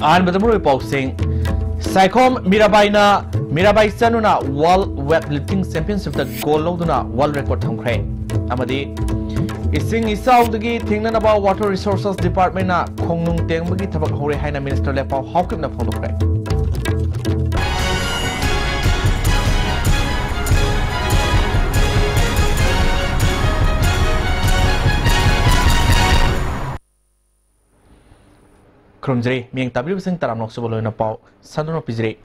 An Badamuri Boxing Saikom Mirabai Sanuna World Weightlifting Championship the gold Loduna World Record Tongkre Amadi Ising Isaudagi Tingnan about Water Resources Department na Kongnung Tengmagi Tabak Hore Haina Minister Lepa Hawkip na Pondokre Krumjri, Ming W. Sing Taramok Subolo in a pow, Sandono Pizri.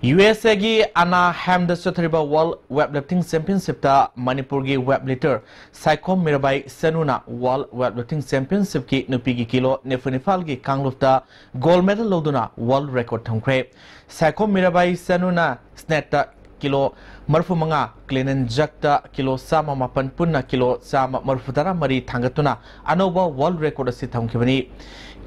USA gi Anna Ham the Sotriba World Weightlifting Championship ta Manipuri weightlifter Saikom Mirabai Sanuna World Weightlifting Championship ki Nupigi Kilo Nefunifal gi Kanglufta gold medal loduna world record thongkre Saikom Mirabai Sanuna snatta kilo marfu manga clean and jakta kilo sama mapan punna kilo sama marfutara mari thangatuna anoba world record asi thongkibani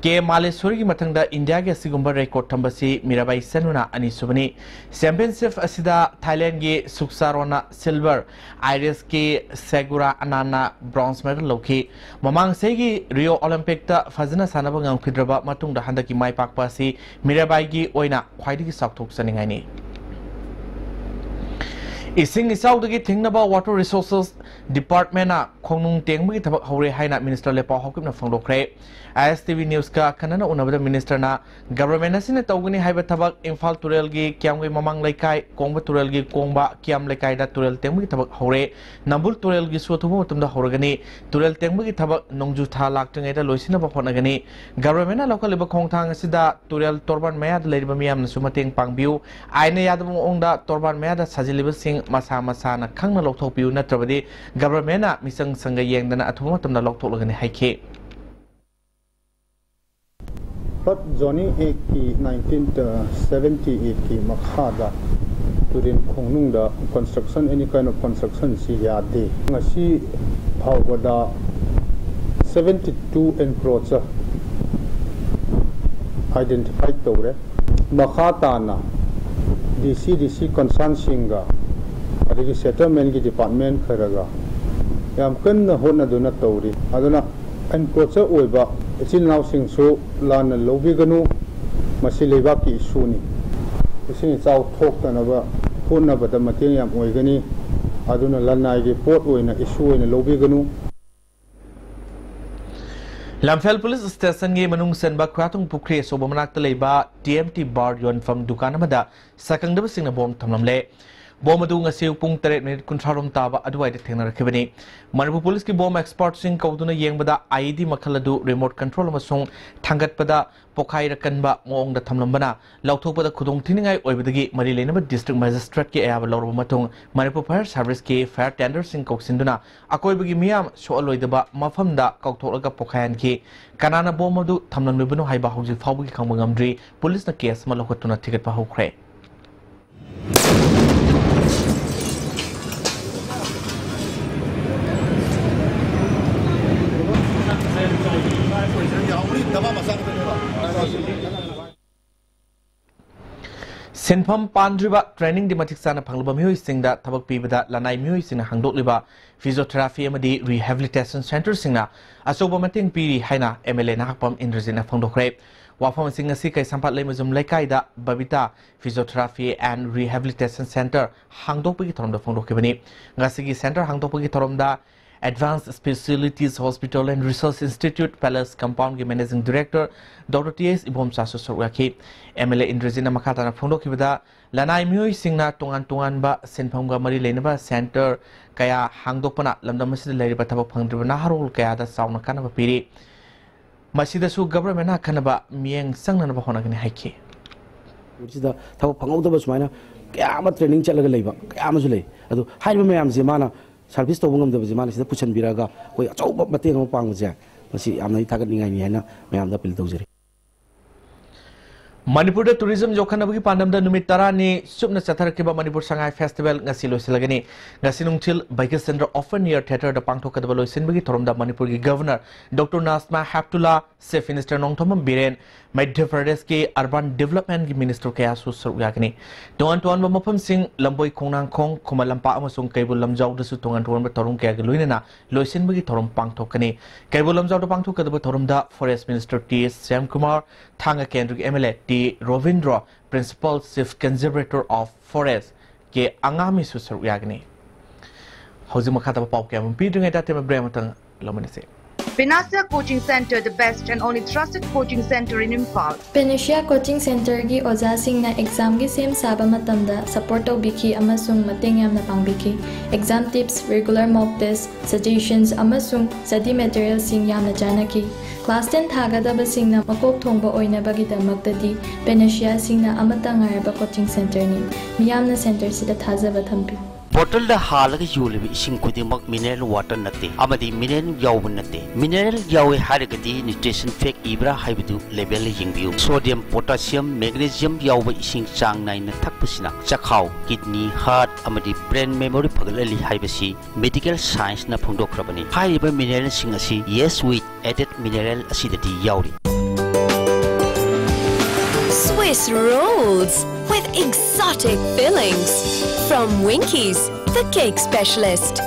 ke Maleswari matangda India ge sigumba record thambasi Mirabai Sanuna ani subani championship asida Thailand ge Suksarona silver Iris ke Segura Anana bronze medal loki mamang segi Rio Olympic ta fazana sanaba ngangkhidraba matungda handaki mai pakpa si Mirabai gi oina khwaidigi sakthok saningai ni Ising Isaudagi Tingnaba Water Resources Department na Kongnung Tengmagi Tabak Hore Haina Minister Lepa Hawkip na Fondokre ISTV News ka kanana unabada minister na government na sina tawgani haiba tabak Imphal Turel gi Kiamgi Mamang Laikai Kongba Turel gi Kongba Kiam Laikai da Turel Tengmagi Tabak Hore Nambul Turel gi Suatumo Tumda Horagani Turel Tengmagi Tabak Nongju Tha Laktang da Loisina ba Honagani government na local liba Kongthang sida Turel Torban Mayad Leriba Miam na Sumating Pangbiu Aina Yadam Ongda Torban Mayada Sajiliba Sing Masa na Kangna Lokto Piu Natrabadi government na Misang Sanga Yang dana Atumatum na Lokto Lagani Haike But Johnny A. 1978 ki Makhada Turin Kongnung da construction any kind of construction si yade ngasi phawada 72 encroacher identified tore Makhata na DC concern singa adigi settlement ki department kharaga yam kan hona duna tawri aduna encroacher oiba Chinau sing so lan lobi ganu masileba ki suni isin chau thok tanaba phuna bada mateng yam oigani aduna lanai ge port oina issue oina lobi ganu Lamphel Police Station ge manung senba khwatung pukre sobomanak taleba TMT bar yon from dukanamada sakangdaba singna bom thamlamle Bom adu ngasi pung 3 minute kunthrarom taba aduai de thengna rakhibani Manipur Police ki bom expert sing kauduna yengbada ID makhaladu remote control amasung thangatpada pokhai rakanba moong da thamlambana lauthokpada khudong thiningai oibadagi mari lenaba district magistrate ki ayaba lawrba matung Manipur Fire Service ki fire tender sing koksinduna akoibagi miyam soaloidaba mafamda kauktholaga pokhayan ki kanana bom adu thamlamlibano haiba hauji fawgi khangbangamdri police na case ma lokhatuna ticket pa hokre Senpam Pandriba training di matik sana panglaba mihoy singda tabak pibada lanai mihoy singna hangdok liba physiotherapy amadi rehabilitation center singna asoba mating piri haina MLA nakapam Indrazina Fondokre wafam singa si kay sampat lemazum lekaida babita physiotherapy and rehabilitation center hangdok pagi toromda Fondokre bani ngasigi center hangdok pagi toromda Advanced Specialties Hospital and Research Institute Palace Compound Managing Director Dr. T.S. Ibom Sasu Sorwaki MLA Indrazina Makatana Fondokibada Lanai Mui Singna Tungan ba Senpamga Mari Lenaba Center Kaya Hangdopana Lamdamasid Leriba Tabak Pangdrivana Harul Kaya da Sauna Kanaba Piri Masida Su Government Kanaba Miang Sangana Honagani Haiki which is the Tabak Pangota Mana Kama training Chalagaleva Kamazule Adu Haimam Zimana Service to Wungam the Ziman is the Puchan Biraga, we are so material Pangja. I'm not targeting Yana, Mayam the Piltozeri. Manipur tourism Jokanabaki Pandam the Numitarani, Subna Satarakiba Manipur Shanghai Festival, Nasilo Silagani, Nasinung Chill, Bike Center, often near theatre, the Pangtoka, the Sinbagi, Toromda Manipuri Governor, Dr. Nasma Haptula, Chief Minister Nongthom Biren Madhya Pradesh ki Urban Development ki Minister kaya su saruyagni tungan tuan ba mafam sing lamboi kongnang kong kumalampa amasung kaibul lamjaw da su tungan tuan ba torong kaya luina loisin bagi torong pangthokani kaibul lamjaw da pangthokada torong da Forest Minister T Sam Kumar Thanga Kendrick MLA T Rovindra Principal Chief Conservator of Forest ke angami su saruyagni Hauzi makata pa pau kaya mumpidring ay dati mabrematang lomanase Pinasia Coaching Center, the best and only trusted coaching center in Impal. Pinasia Coaching Center gi oja sing na exam gi sem saba matamda support tawbiki amasung mateng yamna pangbiki. Exam tips, regular mock tests, suggestions amasung study materials sing yamna janaki. Class 10 thagadaba sing na makok thongba oina bagi damaktadi Pinasia sing na amata ngaraba coaching center ni. Miyamna center sida thajaba thampi. Bottle the halaga yulibi ising kudimak mineral water nate amadi mineral yaw nate mineral yaw haragadi nutrition fake ibra haibidu level yingbiu sodium potassium magnesium yaw ising chang nai na thakpasina chakhaw kidney heart amadi brain memory pagalali haibasi medical science na phongdokrabani haiba mineral sing asi yes with added mineral acidity yawri Swiss rolls with exotic fillings from Winkies, the cake specialist.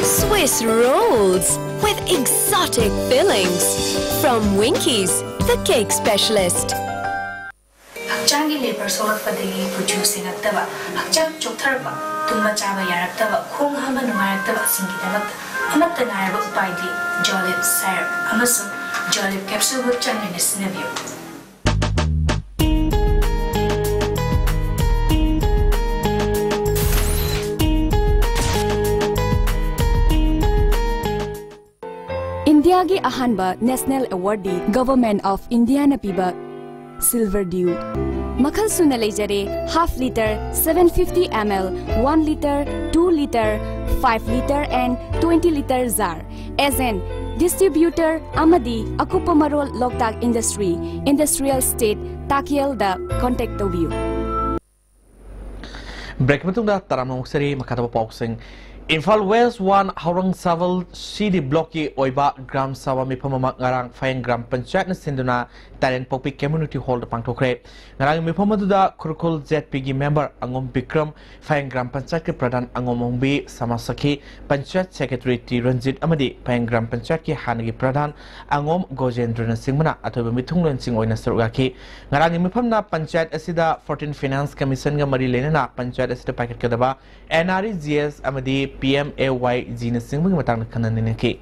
Swiss rolls with exotic fillings from Winkies, the cake specialist. Hakchangi labor solar padagi producing aktaba hakchang choktarba tumba chaba yaraktaba khong hama nungaraktaba singidabak amatta ngaraba upaidi jolip syrup amasu jolip capsule with changin sinabio India gi ahanba National Awardee Government of India na piba Silver Dew Makhal suna lejare half liter 750 ml 1 liter 2 liter 5 liter and 20 liter jar as an distributor amadi akupamarol Loktak Industry Industrial State Takiel da contact to view Break matungda taramong seri makataba pausing Infal West 1 Haurang Saval CD Blocky Oiba Gram Sawa Mipama Ngarang Fayang Gram Panchayat na Sinduna Talent Popi Community Hall da Pangtokre Ngarang Mipama Duda Kurukul ZPG member Angom Bikram Fayang Gram Panchayat ke Pradhan Angom Mongbi Samasaki Panchayat Secretary T Ranjit Amadi Fayang Gram Panchayat ki Hanagi Pradhan Angom Gojendra Singmana Atoba Mitunglan Sing Oina Sarugaki Ngarang Mipamna Panchayat Asida 14 Finance Commission ga Mari Lenana Panchayat Asida Paket Kadaba NREGS Amadi PMAY Gina Singh matang kananiki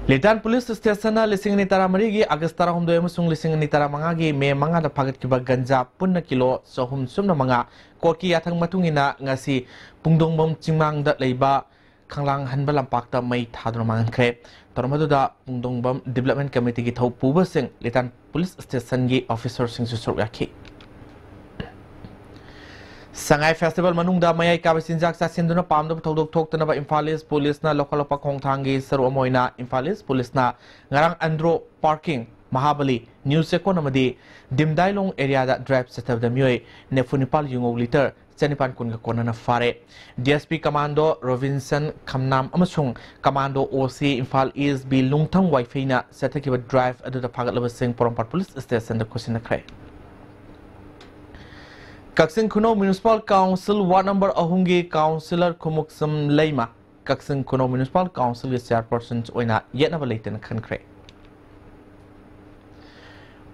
Litan Police Station lising ni tara marigi Agastara humdo emusung lising ni tara mangagi me manga da pagat kiba ganja punna kilo sohum sumna manga korki yathang matungina ngasi pungdong bom chingmang da leiba khanglang hanba lampak ta mai thadro mangan kre tormadu da pungdong bom development committee gi thau puba sing Litan Police Station gi officer sing su yakhi Sangai Festival Manungda Mayai Kabasinjak sa Sinduna Pamda Todok Tok Tanaba Imphalis Police na Lokalapa Kongtangi Saru Amoyna Imphalis Police na Ngarang Andro Parking Mahabali New Seko Namadi Dimdailong area da drive setup da Myoy Nefunipal Yungog Liter Sanipan Kunga Kona na Fare DSP Commando Robinson Kamnam Amasung Commando OC Imphal East B Lungtang Wi-Fi na Setakiba Drive Adu da Pagat Labasing Porompat Police Station da Kusina Kray Kaksing Kuno Municipal Council Ward Number Ahungi Councillor Kumuksum Leima Kaksing Kuno Municipal Council is chairperson Oina Yetnava Leighton Kankre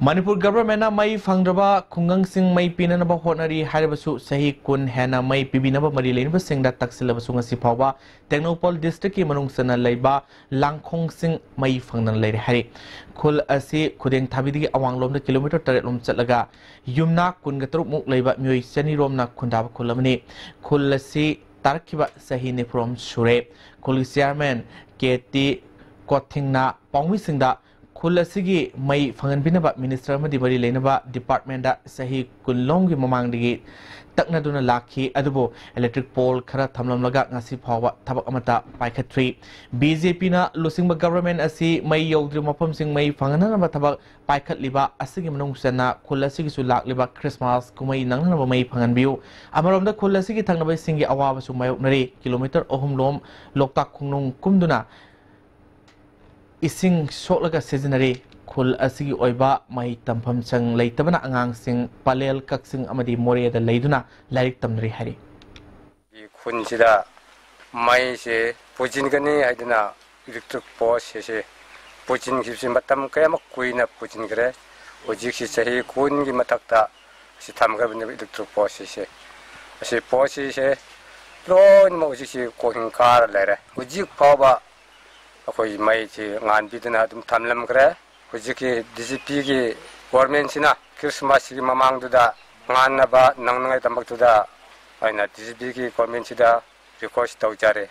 Manipur government na may fangraba kungang sing may pinanaba honari harabasu sahi kun hena may pibinaba marilin ba sing da taksilaba sunga sipawa Technopol district ki manung sana leiba langkhong sing may fangnan leire hari kul asi kudeng thabidi awang lom da kilometer 3 lom chatlaga yumna kun gatruk muk leiba myoi sani rom na khundaba kulamani kul asi tarkiba sahi ne from shure kul chairman KT Kothingna pongmi singda खुल असिगी मई फंगनबिनबा minister मदि बरी लेनबा department दा सही कुल्लोंगी ममांगदिगी तकनादुना lucky अदुबो electric pole खरा थमलमलगा ngasi फावा थबक अमता पाइखत्रि BJP ना लुसिंगबा government असि मई यौद्रि मफम सिंग मई फंगननबा थबक पाइखतलिबा असिगी मनोंग सना खुल असिगी सु लाखलिबा क्रिसमस कुमई नंगनबा मई फंगनबिउ अमरोमदा खुल असिगी थंगनबा सिंगी अवाबा सु मायोकनरि किलोमीटर अहुमलोम लोकताक खुंगनोंग कुमदुना इसिंग सोलगा सिजनरी खुल असिगी ओइबा मई तंफम संग लेतबना अंगांग सिंग पलेल कक्सिंग अमदी मोरेदा लेदुना लाइक तमनरी हरि खुनसिदा मई से पुजिनगनी हाइदना इलेक्ट्रिक पोस्ट से पुजिन गिबसि मतम कयम कुइना पुजिन करे होजिक्सि सही कुन गी मतकता सि थमगबनि इलेक्ट्रिक पोस्ट से असि पोस्ट से लोन मोजिक्सि कोहिं कार लेरे होजिक फाबा अखोई मई से nganbidna dum thamlam kare hujiki DGP gi government sina Christmas gi mamangduda nganaba nangngai tambaktuda aina DGP gi government sida request tawjare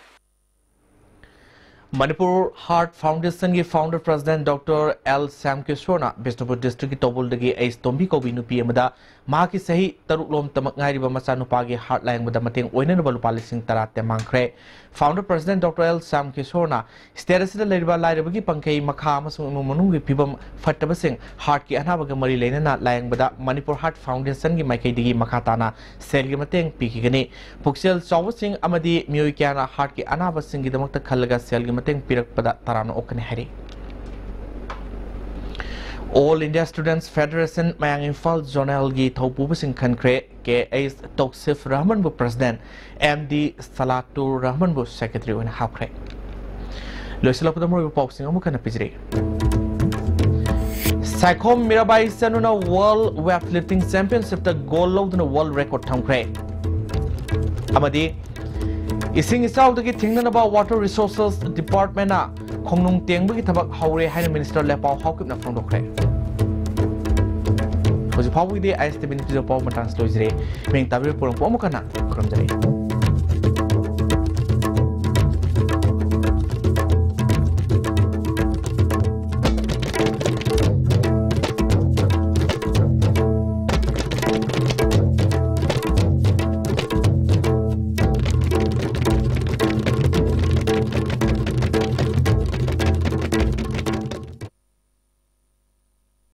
Manipur Heart Foundation ki founder president Dr. L. Sam Kishorna Bishnupur district ki Tobuldagi Ace Tombi Kobi nupi amada ma ki sahi taruklom tamak ngairiba macha nupa gi heart layang bada mateng oinanaba lupa lising tara te mangkhre founder president Dr. L. Sam Kishorna status da leriba lairaba gi pangkai makha amasung imu manung gi phibam phattaba sing heart ki anaba ga mari leinana layang bada Manipur Heart Foundation gi maikai digi makha tana sel gi mateng pikigani puksel chawu sing amadi mioi kyana heart ki anaba sing gi damakta khallaga sel gi mateng pirak pada tarano okne hari All India Students Federation Mayang Imphal Zonal gi thopu sing khankre ke Ace Toksif Rahman bu president MD Salatur Rahman bu secretary on hapkre Loisila padamur pop sing amukana pijre Saikom Mirabai Sanuna World Weightlifting Championship the gold lodna world record thamkre Amadi Ising isau dagi thingnanaba water resources department na khongnung tengbagi thabak haure haina minister lepau haukipna phangdokre Hoji phawi de ISTB ni pijo pau matang slojre meng tabir porong po amukana khramjare